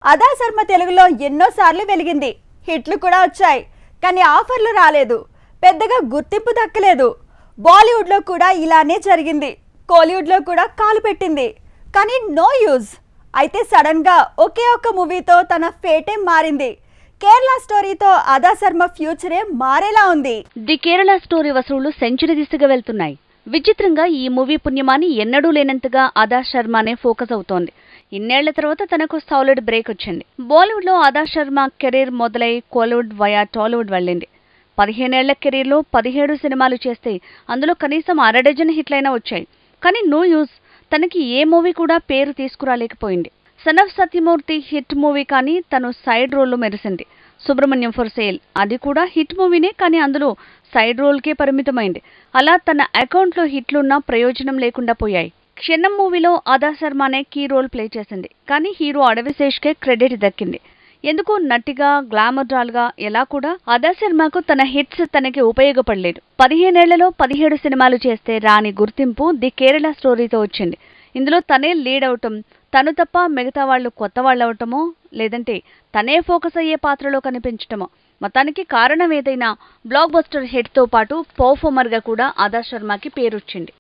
అదా శర్మ తెలుగులో ఎన్నోసార్లు వెలిగింది. హిట్లు కూడా వచ్చాయి. కానీ ఆఫర్లు రాలేదు. పెద్దగా గుర్తింపు దక్కలేదు. బాలీవుడ్లో కూడా ఇలానే జరిగింది. కోలీవుడ్లో కూడా కాలు పెట్టింది. కానీ నో యూజ్. అయితే సడన్గా ఒకే ఒక్క మూవీతో తన ఫేటే మారింది. కేరళ స్టోరీతో అదా శర్మ ఫ్యూచరే మారేలా ఉంది. ది కేరళ స్టోరీ వసూళ్లు సెంచరీ దిశగా వెళ్తున్నాయి. విచిత్రంగా ఈ మూవీ పుణ్యమాని ఎన్నడూ లేనంతగా అదా శర్మనే ఫోకస్ అవుతోంది. ఇన్నేళ్ల తర్వాత తనకు సాలిడ్ బ్రేక్ వచ్చింది. బాలీవుడ్ లో అదా శర్మ కెరీర్ మొదలై కోలీవుడ్ వయా టాలీవుడ్ వెళ్ళింది. 15 ఏళ్ల కెరీర్లో 17 సినిమాలు చేస్తే అందులో కనీసం అరడజన్ హిట్లైనా వచ్చాయి. కానీ నో యూజ్. తనకి ఏ మూవీ కూడా పేరు తీసుకురాలేకపోయింది. Son of Satyamurthy hit movie, కానీ తను సైడ్ రోల్లో మెరిసింది. సుబ్రహ్మణ్యం ఫర్ సేల్, అది కూడా హిట్ మూవీనే, కానీ అందులో సైడ్ రోల్కే పరిమితమైంది. అలా తన అకౌంట్లో హిట్లున్నా ప్రయోజనం లేకుండా పోయాయి. క్షణం మూవీలో అదా శర్మనే కీ రోల్ ప్లే చేసింది. కానీ హీరో అడవిశేష్కే క్రెడిట్ దక్కింది. ఎందుకు నటిగా గ్లామర్ డాల్గా ఎలా కూడా అదా శర్మకు తన హిట్స్ తనకి ఉపయోగపడలేదు. 15 ఏళ్లలో 17 సినిమాలు చేస్తే రాని గుర్తింపు ది కేరళ స్టోరీతో వచ్చింది. ఇందులో తనే లీడ్ అవటం, తను తప్ప మిగతా వాళ్ళు కొత్త వాళ్ళు అవటమో, లేదంటే తనే ఫోకస్ అయ్యే పాత్రలో కనిపించటమో, మొత్తానికి కారణం ఏదైనా బ్లాక్ బస్టర్ హిట్తో పాటు పర్ఫార్మర్గా కూడా అదా శర్మకి పేరొచ్చింది.